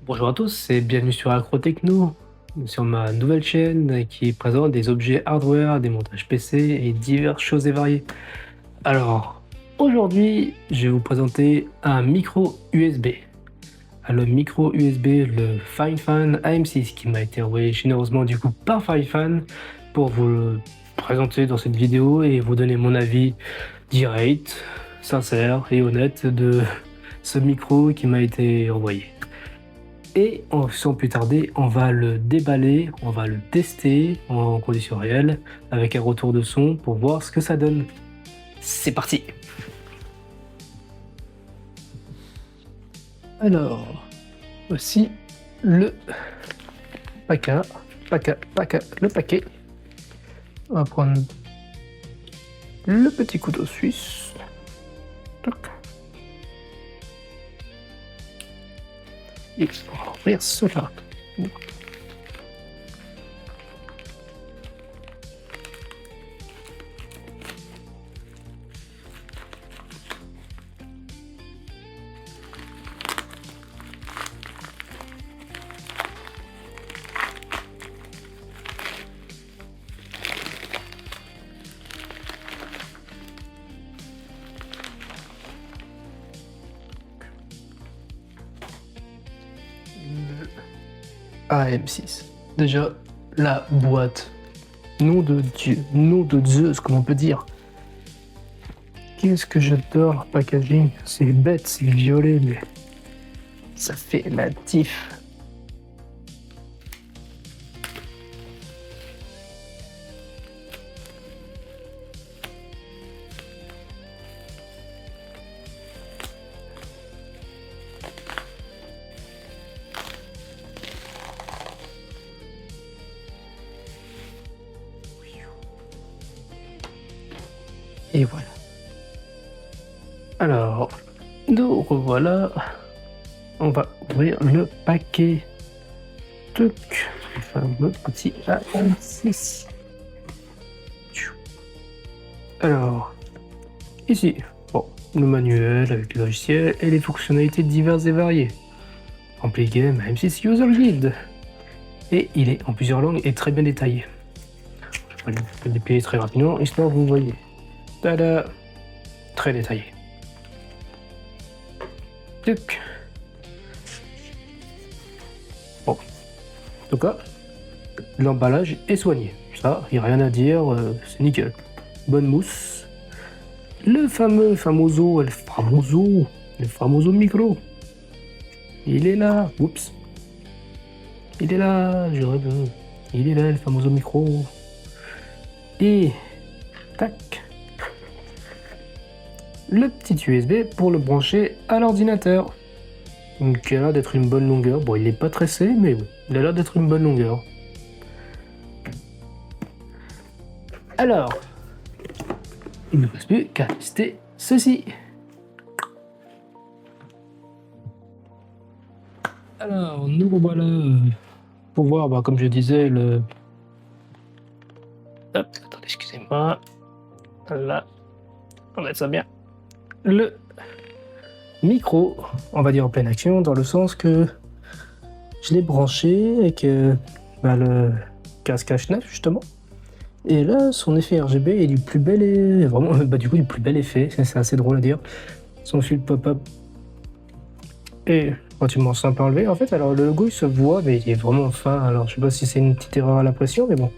Bonjour à tous et bienvenue sur Acrotechno, sur ma nouvelle chaîne qui présente des objets hardware, des montages PC et diverses choses et variées. Alors, aujourd'hui, je vais vous présenter un micro USB. Le micro USB, le FineFan AM6 qui m'a été envoyé généreusement du coup par FineFan pour vous le présenter dans cette vidéo et vous donner mon avis direct, sincère et honnête de ce micro qui m'a été envoyé. Et sans plus tarder, on va le déballer, on va le tester en conditions réelles avec un retour de son pour voir ce que ça donne. C'est parti! Alors, voici le le paquet. On va prendre le petit couteau suisse. Toc. Et on va ouvrir cela. Le AM6. Déjà, la boîte. Nom de Dieu, ce que l'on peut dire. Qu'est-ce que j'adore leur packaging. C'est bête, c'est violet, mais ça fait la diff. Et voilà. Alors, nous revoilà. On va ouvrir le paquet. Tuc. Le fameux petit AM6. Alors, ici, bon, le manuel avec le logiciel et les fonctionnalités diverses et variées. Ampli Game AM6 User Guide. Et il est en plusieurs langues et très bien détaillé. Je vais le déplier très rapidement, histoire que vous voyez. Tada! Très détaillé. Tuc. Bon. En tout cas, l'emballage est soigné. Ça, il n'y a rien à dire, c'est nickel. Bonne mousse. Le famoso micro. Il est là. Oups. Il est là, je rêve. Il est là, le famoso micro. Et tac. Le petit USB pour le brancher à l'ordinateur. Donc il a l'air d'être une bonne longueur. Bon, il n'est pas tressé, mais bon, il a l'air d'être une bonne longueur. Alors, il ne reste plus qu'à tester ceci. Alors, nous voilà pour voir, comme je disais, le... Hop, attendez, excusez-moi. Là, on met ça bien. Le micro, on va dire en pleine action, dans le sens que je l'ai branché avec le casque H9 justement. Et là, son effet RGB est du plus bel et vraiment, du coup, du plus bel effet. C'est assez drôle à dire. Son fil pop-up est relativement simple à enlever. En fait, alors le logo il se voit, mais il est vraiment fin. Alors, je sais pas si c'est une petite erreur à la pression, mais bon.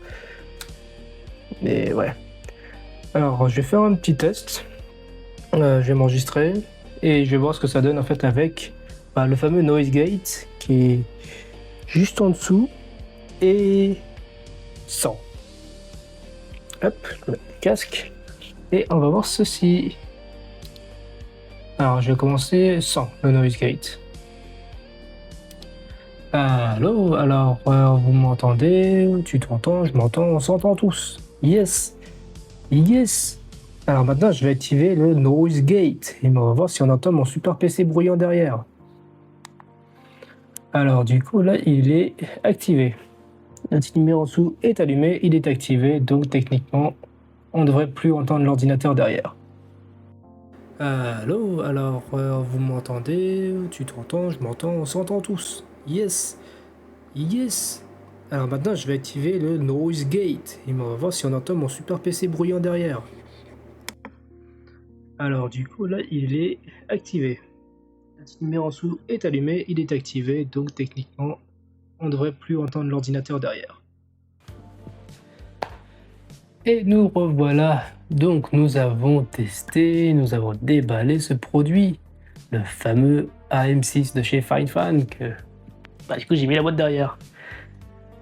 Mais ouais. Alors, je vais faire un petit test. Je vais m'enregistrer et je vais voir ce que ça donne en fait avec le fameux noise gate qui est juste en dessous et 100. Hop, je mets le casque et on va voir ceci. Alors je vais commencer sans le noise gate. Allô, alors vous m'entendez? Tu t'entends? Je m'entends, on s'entend tous. Yes, yes. Alors maintenant, je vais activer le noise gate et on va voir si on entend mon super PC bruyant derrière. Alors du coup, là, il est activé. Le petit numéro en dessous est allumé, il est activé, donc techniquement, on ne devrait plus entendre l'ordinateur derrière. Allô, alors vous m'entendez? Tu t'entends? Je m'entends, on s'entend tous. Yes. Yes. Alors maintenant, je vais activer le Noise Gate. Et on va voir si on entend mon super PC bruyant derrière. Alors du coup, là, il est activé. Le petit numéro en dessous est allumé, il est activé. Donc techniquement, on ne devrait plus entendre l'ordinateur derrière. Et nous revoilà. Donc nous avons testé, nous avons déballé ce produit. Le fameux AM6 de chez Fine que... du coup, j'ai mis la boîte derrière.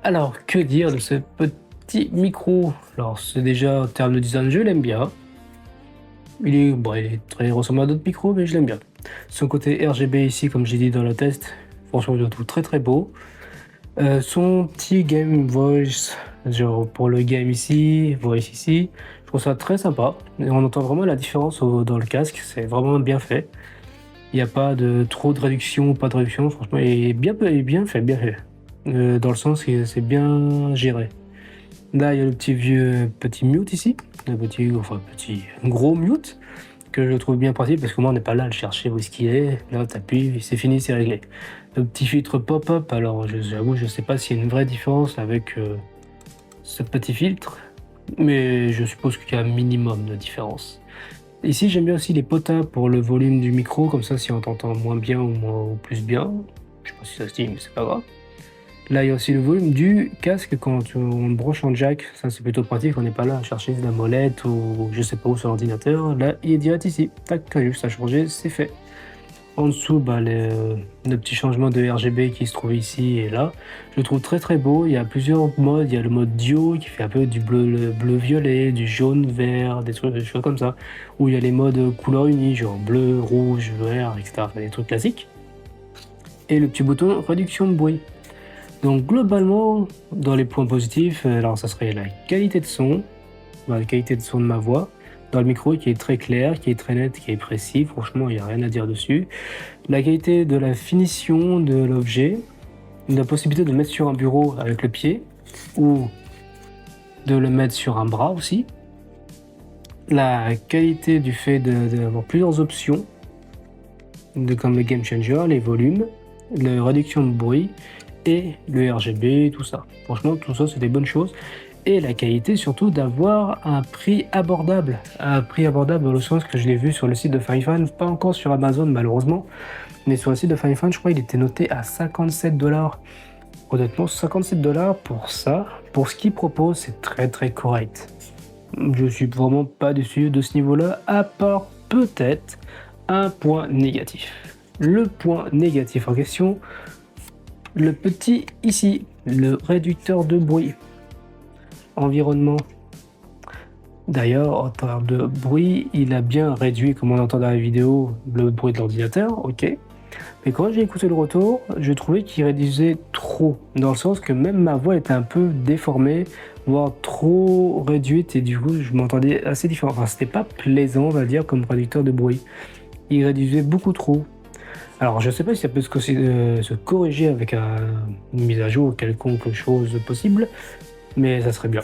Alors, que dire de ce petit micro? Alors, c'est déjà en termes de design, je l'aime bien. Il est très ressemblant à d'autres micros, mais je l'aime bien. Son côté RGB ici, comme j'ai dit dans le test, franchement, je le trouve très très beau. Son petit game voice, genre pour le game ici, voice ici, je trouve ça très sympa. Et on entend vraiment la différence dans le casque, c'est vraiment bien fait. Il n'y a pas de trop de réduction ou pas de réduction, franchement, il est bien fait, bien fait. Dans le sens que c'est bien géré. Là, il y a le petit mute ici, petit gros mute, que je trouve bien pratique parce que moi, on n'est pas là à le chercher où est-ce qu'il est. Là, t'appuies, c'est fini, c'est réglé. Le petit filtre pop-up, alors j'avoue, je sais pas s'il y a une vraie différence avec ce petit filtre, mais je suppose qu'il y a un minimum de différence. Ici, j'aime bien aussi les potas pour le volume du micro, comme ça, si on t'entend moins bien ou plus bien. Je sais pas si ça se dit, mais c'est pas grave. Là, il y a aussi le volume du casque quand on le branche en jack. Ça, c'est plutôt pratique. On n'est pas là à chercher de la molette ou je sais pas où sur l'ordinateur. Là, il est direct ici. Tac, juste à changer, c'est fait. En dessous, le petit changement de RGB qui se trouve ici et là. Je le trouve très très beau. Il y a plusieurs modes. Il y a le mode Dio qui fait un peu du bleu-violet, du jaune-vert, des choses comme ça. Ou il y a les modes couleurs unies, genre bleu, rouge, vert, etc. Enfin, des trucs classiques. Et le petit bouton réduction de bruit. Donc globalement, dans les points positifs, alors ça serait la qualité de son, la qualité de son de ma voix, dans le micro qui est très clair, qui est très net, qui est précis, franchement il n'y a rien à dire dessus. La qualité de la finition de l'objet, la possibilité de le mettre sur un bureau avec le pied, ou de le mettre sur un bras aussi. La qualité du fait d'avoir plusieurs options, comme le Game Changer, les volumes, la réduction de bruit, et le RGB, tout ça. Franchement, tout ça, c'est des bonnes choses. Et la qualité, surtout, d'avoir un prix abordable. Un prix abordable dans le sens que je l'ai vu sur le site de Fine, pas encore sur Amazon, malheureusement. Mais sur le site de Fine, je crois qu'il était noté à 57$. Honnêtement, 57$ pour ça, pour ce qu'il propose, c'est très très correct. Je suis vraiment pas déçu de ce niveau-là, à part peut-être un point négatif. Le point négatif en question, le petit ici, le réducteur de bruit. Environnement. D'ailleurs, en termes de bruit, il a bien réduit, comme on entend dans la vidéo, le bruit de l'ordinateur, ok. Mais quand j'ai écouté le retour, je trouvais qu'il réduisait trop, dans le sens que même ma voix était un peu déformée, voire trop réduite, et du coup, je m'entendais assez différent. Enfin, c'était pas plaisant, on va dire, comme réducteur de bruit. Il réduisait beaucoup trop. Alors, je ne sais pas si ça peut se corriger avec une mise à jour ou quelconque chose possible, mais ça serait bien.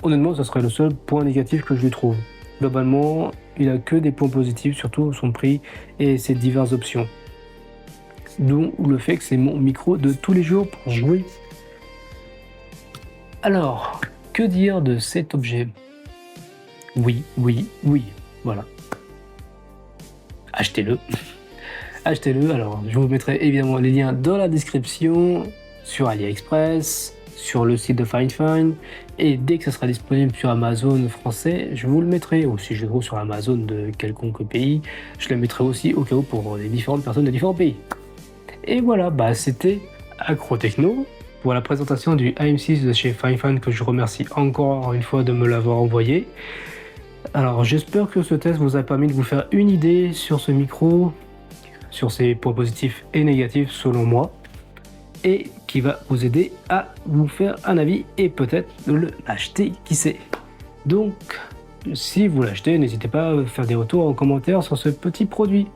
Honnêtement, ça serait le seul point négatif que je lui trouve. Globalement, il a que des points positifs, surtout son prix et ses diverses options. Dont le fait que c'est mon micro de tous les jours pour jouer. Alors, que dire de cet objet? Oui, voilà. Achetez-le. Achetez-le. Alors, je vous mettrai évidemment les liens dans la description, sur AliExpress, sur le site de Fine, et dès que ça sera disponible sur Amazon français, je vous le mettrai, ou si je le trouve sur Amazon de quelconque pays, je le mettrai aussi au cas où pour les différentes personnes de différents pays. Et voilà, c'était Acrotechno pour la présentation du AM6 de chez Fine que je remercie encore une fois de me l'avoir envoyé. Alors, j'espère que ce test vous a permis de vous faire une idée sur ce micro, sur ses points positifs et négatifs selon moi, et qui va vous aider à vous faire un avis et peut-être de l'acheter, qui sait. Donc, si vous l'achetez, n'hésitez pas à faire des retours en commentaire sur ce petit produit.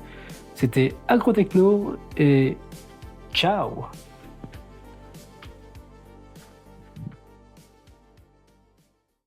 C'était Acrotechno et ciao!